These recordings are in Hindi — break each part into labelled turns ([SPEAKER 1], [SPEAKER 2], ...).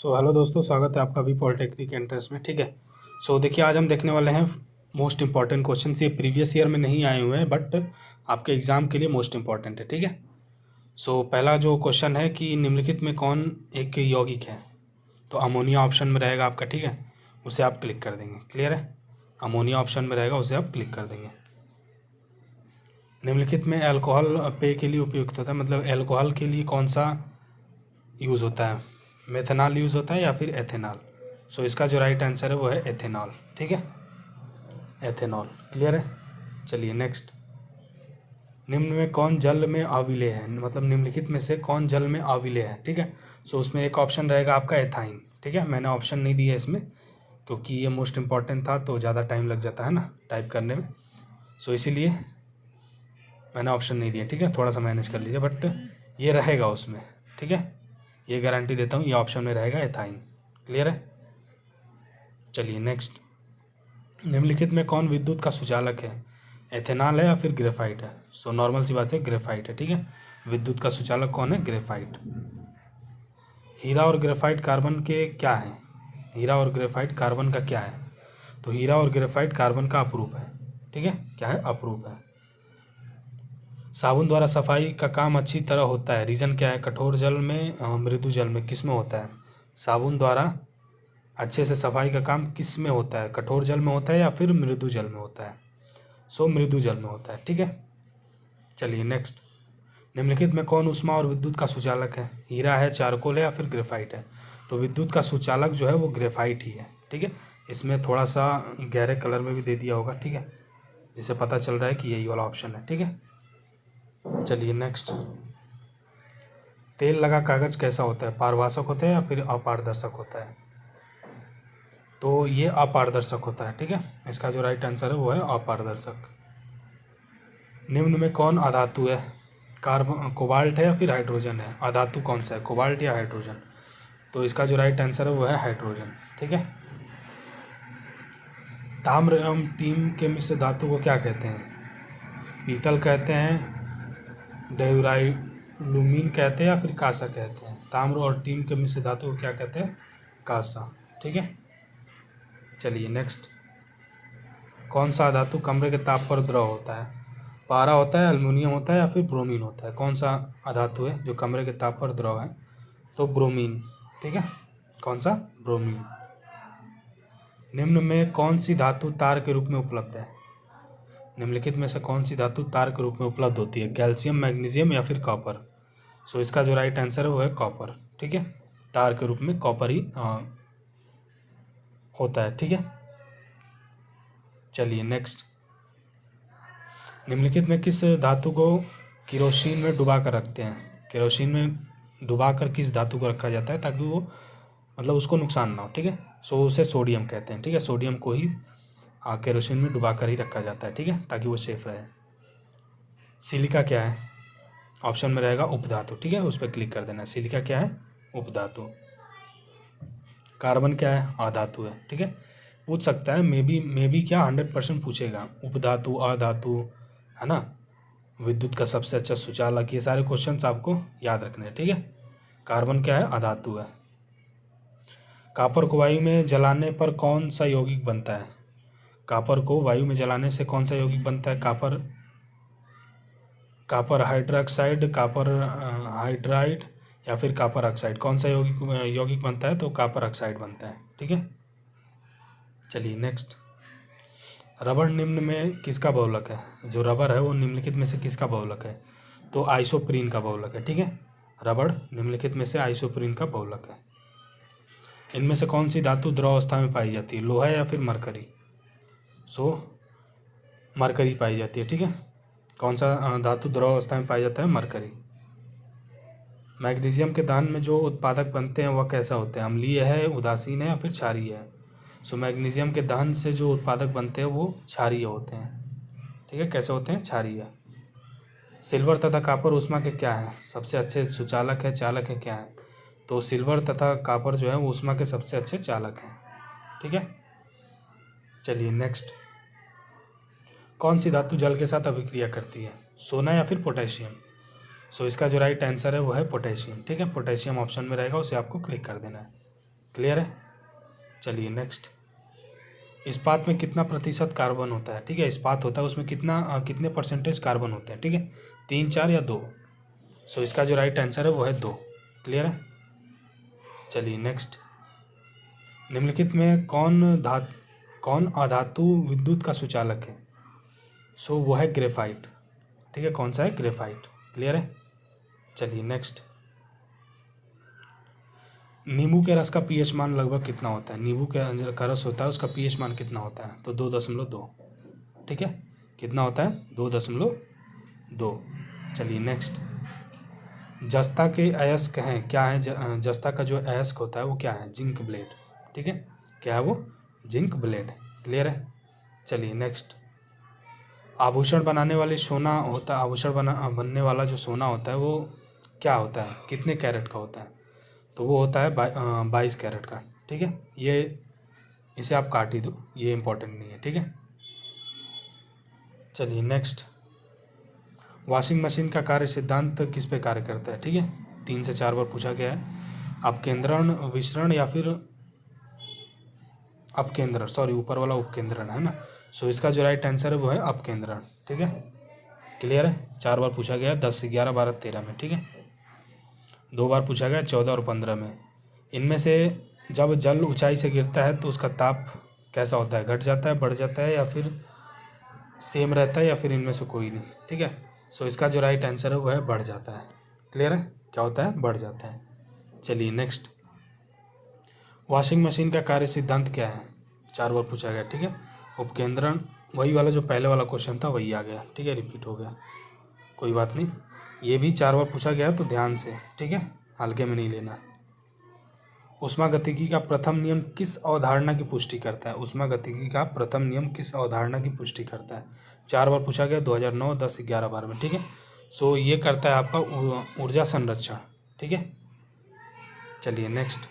[SPEAKER 1] हेलो दोस्तों, स्वागत है आपका भी पॉलिटेक्निक एंट्रेंस में। ठीक है। देखिए, आज हम देखने वाले हैं मोस्ट इंपॉर्टेंट क्वेश्चन। ये प्रीवियस ईयर में नहीं आए हुए हैं बट आपके एग्ज़ाम के लिए मोस्ट इंपॉर्टेंट है। ठीक है। पहला जो क्वेश्चन है कि निम्नलिखित में कौन एक यौगिक है। तो अमोनिया ऑप्शन में रहेगा आपका। ठीक है, उसे आप क्लिक कर देंगे। क्लियर है, अमोनिया ऑप्शन में रहेगा, उसे आप क्लिक कर देंगे। निम्नलिखित में अल्कोहल पेय के लिए उपयुक्त होता है, मतलब अल्कोहल के लिए कौन सा यूज़ होता है। मेथनॉल यूज़ होता है या फिर एथेनॉल। इसका जो राइट आंसर है वो है एथेनॉल। ठीक है, एथेनॉल। क्लियर है। चलिए नेक्स्ट। निम्न में कौन जल में अविलेय है, मतलब निम्नलिखित में से कौन जल में अविलेय है। ठीक है। उसमें एक ऑप्शन रहेगा आपका एथाइन। ठीक है, मैंने ऑप्शन नहीं दिया इसमें क्योंकि ये मोस्ट इंपॉर्टेंट था तो ज़्यादा टाइम लग जाता है ना टाइप करने में। इसीलिए मैंने ऑप्शन नहीं दिया। ठीक है, थोड़ा सा मैनेज कर लीजिए, बट ये रहेगा उसमें। ठीक है, ये गारंटी देता हूँ, ये ऑप्शन में रहेगा एथाइन। क्लियर है। चलिए नेक्स्ट। निम्नलिखित में कौन विद्युत का सुचालक है, एथेनॉल है या फिर ग्रेफाइट है। नॉर्मल सी बात है, ग्रेफाइट है। ठीक है, विद्युत का सुचालक कौन है, ग्रेफाइट। हीरा और ग्रेफाइट कार्बन के क्या है, हीरा और ग्रेफाइट कार्बन का क्या है। तो हीरा और ग्रेफाइट कार्बन का अपरूप है। ठीक है, क्या है, अपरूप है। साबुन द्वारा सफाई का काम अच्छी तरह होता है, रीजन क्या है, कठोर जल में मृदु जल में, किस में होता है। साबुन द्वारा अच्छे से सफाई का काम किस में होता है, कठोर जल में होता है या फिर मृदु जल में होता है। मृदु जल में होता है। ठीक है। चलिए नेक्स्ट। निम्नलिखित में कौन ऊष्मा और विद्युत का सुचालक है, हीरा है, चारकोल है या फिर ग्रेफाइट है। तो विद्युत का सुचालक जो है वो ग्रेफाइट ही है। ठीक है, इसमें थोड़ा सा गहरे कलर में भी दे दिया होगा। ठीक है, जिससे पता चल रहा है कि यही वाला ऑप्शन है। ठीक है। चलिए नेक्स्ट। तेल लगा कागज कैसा होता है, पारभाषक होता है या फिर अपारदर्शक होता है। तो ये अपारदर्शक होता है। ठीक है, इसका जो राइट आंसर है वो है अपारदर्शक। निम्न में कौन अधातु है, कार्बन, कोबाल्ट है या फिर हाइड्रोजन है। अधातु कौन सा है, कोबाल्ट या हाइड्रोजन। तो इसका जो राइट आंसर है वो है हाइड्रोजन। ठीक है। ताम्र एवं टीम के मिश्र धातु को क्या कहते हैं, पीतल कहते हैं, डायूरालुमीन कहते हैं या फिर कांसा कहते हैं। ताम्र और टीम के मिश्र धातु को क्या कहते हैं, कांसा। ठीक है। चलिए नेक्स्ट। कौन सा धातु कमरे के ताप पर द्रव होता है, पारा होता है, एल्युमिनियम होता है या फिर ब्रोमीन होता है। कौन सा धातु है जो कमरे के ताप पर द्रव है, तो ब्रोमीन। ठीक है, कौन सा, ब्रोमीन। निम्न में कौन सी धातु तार के रूप में उपलब्ध है, निम्नलिखित में से कौन सी धातु तार के रूप में उपलब्ध होती है, कैल्शियम, मैग्नीशियम या फिर कॉपर। इसका जो राइट आंसर है वो है कॉपर। ठीक है, तार के रूप में कॉपर ही होता है। ठीक है। चलिए नेक्स्ट। निम्नलिखित में किस धातु को केरोसिन में डुबा कर रखते हैं, केरोसिन में डुबा कर किस धातु को रखा जाता है ताकि वो, मतलब उसको नुकसान ना हो। ठीक है, उसे सोडियम कहते हैं। ठीक है, सोडियम को ही केरोसिन में डुबा कर ही रखा जाता है। ठीक है, ताकि वो सेफ रहे। सिलिका क्या है, ऑप्शन में रहेगा उपधातु। ठीक है, उस पर क्लिक कर देना। सिलिका क्या है, उपधातु। कार्बन क्या है, अधातु है। ठीक है, पूछ सकता है, मे बी क्या 100% पूछेगा, उपधातु, अधातु, है ना, विद्युत का सबसे अच्छा सुचालक, ये सारे क्वेश्चंस आपको याद रखने हैं। ठीक है, कार्बन क्या है, अधातु है। कॉपर को वायु में जलाने पर कौन सा यौगिक बनता है, कॉपर को वायु में जलाने से कौन सा यौगिक बनता है, कॉपर हाइड्रोक्साइड, कॉपर हाइड्राइड या फिर कॉपर ऑक्साइड। कौन सा यौगिक बनता है, तो कॉपर ऑक्साइड बनता है। ठीक है। चलिए नेक्स्ट। रबड़ निम्न में किसका बहुलक है, जो रबर है वो निम्नलिखित में से किसका बहुलक है, तो आइसोप्रीन का बहुलक है। ठीक है, रबड़ निम्नलिखित में से आइसोप्रीन का बहुलक है। इनमें से कौन सी धातु द्रव अवस्था में पाई जाती है, लोहा या फिर मरकरी। मरकरी पाई जाती है। ठीक है, कौन सा धातु द्रव अवस्था में पाया जाता है, मरकरी। मैग्नीशियम के दहन में जो उत्पादक बनते हैं वह कैसा होते हैं, अम्लीय है, उदासीन है या फिर क्षारीय है। मैग्नीशियम के दहन से जो उत्पादक बनते हैं वो क्षारीय होते हैं। ठीक है, कैसे होते हैं, क्षारीय। सिल्वर तथा कॉपर ऊष्मा के क्या है, सबसे अच्छे सुचालक है, चालक है, क्या है। तो सिल्वर तथा कॉपर जो है वो ऊष्मा के सबसे अच्छे चालक हैं। ठीक है। चलिए नेक्स्ट। कौन सी धातु जल के साथ अभिक्रिया करती है, सोना या फिर पोटेशियम। इसका जो राइट आंसर है वो है पोटेशियम। ठीक है, पोटेशियम ऑप्शन में रहेगा, उसे आपको क्लिक कर देना है। क्लियर है। चलिए नेक्स्ट, इस्पात में कितना प्रतिशत कार्बन होता है? ठीक है, इस्पात होता है उसमें कितने परसेंटेज कार्बन होते हैं? ठीक है, 3, 4 या 2? सो इसका जो राइट आंसर है वो है 2। क्लियर है। चलिए नेक्स्ट, निम्नलिखित में कौन अधातु विद्युत का सुचालक है? सो वो है ग्रेफाइट। ठीक है, कौन सा है? ग्रेफाइट। क्लियर है। चलिए नेक्स्ट, नींबू के रस का पीएच मान लगभग कितना होता है? नींबू का रस होता है उसका पीएच मान कितना होता है? तो 2.2। ठीक है, कितना होता है? 2.2। चलिए नेक्स्ट, जस्ता के अयस्क हैं क्या है? जस्ता का जो अयस्क होता है वो क्या है? Zinc blende. ठीक है, क्या है वो? Zinc blende. क्लियर है। चलिए नेक्स्ट, आभूषण बनाने वाले सोना होता है, बनने वाला जो सोना होता है वो क्या होता है? कितने कैरेट का होता है? तो वो होता है 22 कैरेट का। ठीक है, इसे आप काट ही दो, ये इंपॉर्टेंट नहीं है। ठीक है। चलिए नेक्स्ट, वॉशिंग मशीन का कार्य सिद्धांत किस पे कार्य करता है? ठीक है, 3 से 4 बार पूछा गया है। अपकेंद्रण, विसरण या फिर अपकेंद्रण, सॉरी ऊपर वाला उपकेंद्रण है ना। सो इसका जो राइट आंसर है वो है अपकेंद्रण। ठीक है, क्लियर है। 4 बार पूछा गया, 10, 11, 12, 13 में। ठीक है, 2 बार पूछा गया 14 और 15 में। इनमें से जब जल ऊंचाई से गिरता है तो उसका ताप कैसा होता है? घट जाता है, बढ़ जाता है, या फिर सेम रहता है, या फिर इनमें से कोई नहीं? ठीक है, सो इसका जो राइट आंसर है वो है बढ़ जाता है। क्लियर है, क्या होता है? बढ़ जाता है। चलिए नेक्स्ट, वॉशिंग मशीन का कार्य सिद्धांत क्या है? 4 बार पूछा गया। ठीक है, उपकेंद्रण, वही वाला जो पहले वाला क्वेश्चन था वही आ गया। ठीक है, रिपीट हो गया, कोई बात नहीं। ये भी 4 बार पूछा गया तो ध्यान से, ठीक है, हल्के में नहीं लेना। ऊष्मागतिकी का प्रथम नियम किस अवधारणा की पुष्टि करता है? ऊष्मागतिकी का प्रथम नियम किस अवधारणा की पुष्टि करता है? 4 बार पूछा गया, 2009, 10, 11 बार में। ठीक है, सो ये करता है आपका ऊर्जा संरक्षण। ठीक है। चलिए नेक्स्ट,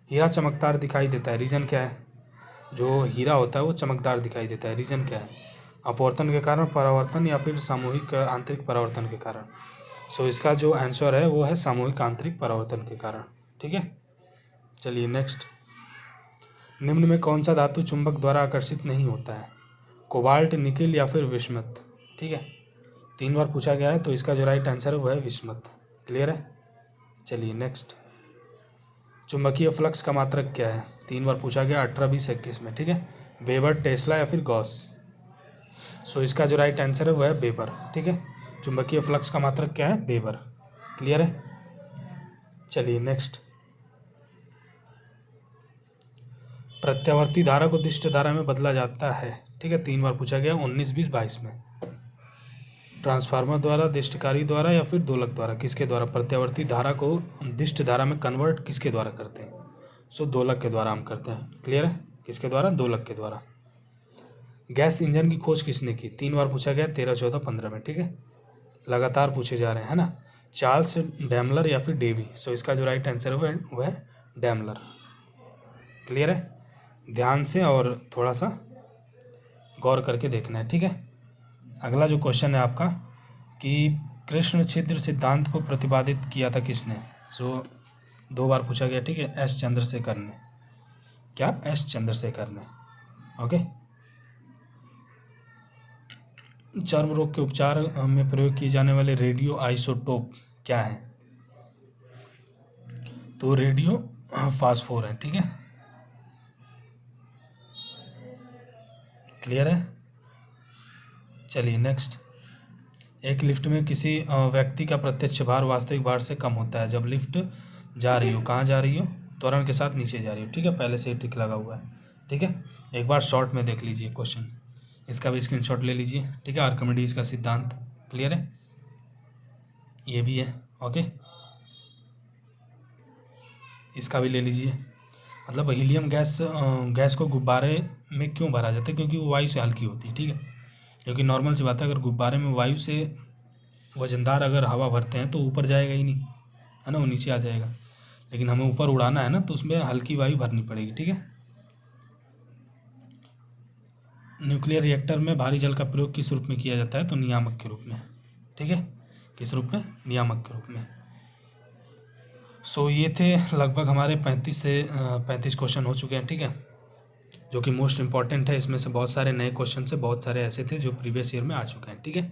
[SPEAKER 1] हीरा चमकदार दिखाई देता है, रीजन क्या है? जो हीरा होता है वो चमकदार दिखाई देता है, रीजन क्या है? अपवर्तन के कारण, परावर्तन, या फिर सामूहिक आंतरिक परावर्तन के कारण? सो इसका जो आंसर है वो है सामूहिक आंतरिक परावर्तन के कारण। ठीक है। चलिए नेक्स्ट, निम्न में कौन सा धातु चुंबक द्वारा आकर्षित नहीं होता है? कोबाल्ट, निकेल या फिर विस्मत? ठीक है, 3 बार पूछा गया है तो इसका जो राइट आंसर है वो है विस्मत। क्लियर है। चलिए नेक्स्ट, चुंबकीय फ्लक्स का मात्रक क्या है? 3 बार पूछा गया, 18, 20, 21 में। ठीक है, वेबर, टेस्ला या फिर गॉस? सो इसका जो राइट आंसर है वो है वेबर। ठीक है, चुंबकीय फ्लक्स का मात्रक क्या है? वेबर। क्लियर है। चलिए नेक्स्ट, प्रत्यावर्ती धारा को दिष्ट धारा में बदला जाता है। ठीक है, 3 बार पूछा गया, 19, 20, 22 में। ट्रांसफार्मर द्वारा, दिष्टकारी द्वारा, या फिर दोलक द्वारा? किसके द्वारा प्रत्यावर्ती धारा को दिष्ट धारा में कन्वर्ट किसके द्वारा करते हैं? सो दोलक के द्वारा हम करते हैं। क्लियर है, किसके द्वारा? दोलक के द्वारा। गैस इंजन की खोज किसने की? 3 बार पूछा गया, 13, 14, 15 में। ठीक है, लगातार पूछे जा रहे हैं, है ना। चार्ल्स डैमलर या फिर डेवी? सो इसका जो राइट आंसर है वो है डैमलर। क्लियर है, ध्यान से और थोड़ा सा गौर करके देखना है। ठीक है, अगला जो क्वेश्चन है आपका कि कृष्ण छिद्र सिद्धांत को प्रतिपादित किया था किसने? सो 2 बार पूछा गया। ठीक है, एस चंद्रशेखर ने। क्या? एस चंद्रशेखर ने। ओके। चर्म रोग के उपचार में प्रयोग किए जाने वाले रेडियो आइसोटोप क्या है? तो रेडियो फास्फोर है। ठीक है, क्लियर है। चलिए नेक्स्ट, एक लिफ्ट में किसी व्यक्ति का प्रत्यक्ष भार वास्तविक भार से कम होता है जब लिफ्ट जा रही हो। कहाँ जा रही हो? त्वरण के साथ नीचे जा रही हो। ठीक है, पहले से ही टिक लगा हुआ है। ठीक है, एक बार शॉर्ट में देख लीजिए क्वेश्चन, इसका भी स्क्रीनशॉट ले लीजिए। ठीक है, आर्किमिडीज का सिद्धांत। क्लियर है, ये भी है। ओके, इसका भी ले लीजिए। मतलब हीलियम गैस को गुब्बारे में क्यों भरा जाता है? क्योंकि वो वायु से हल्की होती है। ठीक है, क्योंकि नॉर्मल सी बात है, अगर गुब्बारे में वायु से वजनदार अगर हवा भरते हैं तो ऊपर जाएगा ही नहीं, है ना, वो नीचे आ जाएगा। लेकिन हमें ऊपर उड़ाना है ना, तो उसमें हल्की वायु भरनी पड़ेगी। ठीक है, न्यूक्लियर रिएक्टर में भारी जल का प्रयोग किस रूप में किया जाता है? तो नियामक के रूप में। ठीक है, किस रूप में? नियामक के रूप में। सो ये थे लगभग हमारे 35 क्वेश्चन हो चुके हैं, ठीक है, जो कि मोस्ट इंपॉर्टेंट है। इसमें से बहुत सारे नए क्वेश्चन से बहुत सारे ऐसे थे जो प्रीवियस ईयर में आ चुके हैं, ठीक है।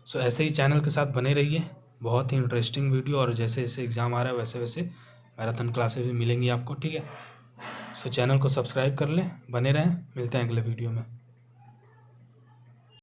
[SPEAKER 1] सो ऐसे ही चैनल के साथ बने रहिए, बहुत ही इंटरेस्टिंग वीडियो, और जैसे जैसे एग्ज़ाम आ रहा है वैसे वैसे मैराथन क्लासेस भी मिलेंगी आपको, ठीक है। सो चैनल को सब्सक्राइब कर लें, बने रहें, मिलते हैं अगले वीडियो में।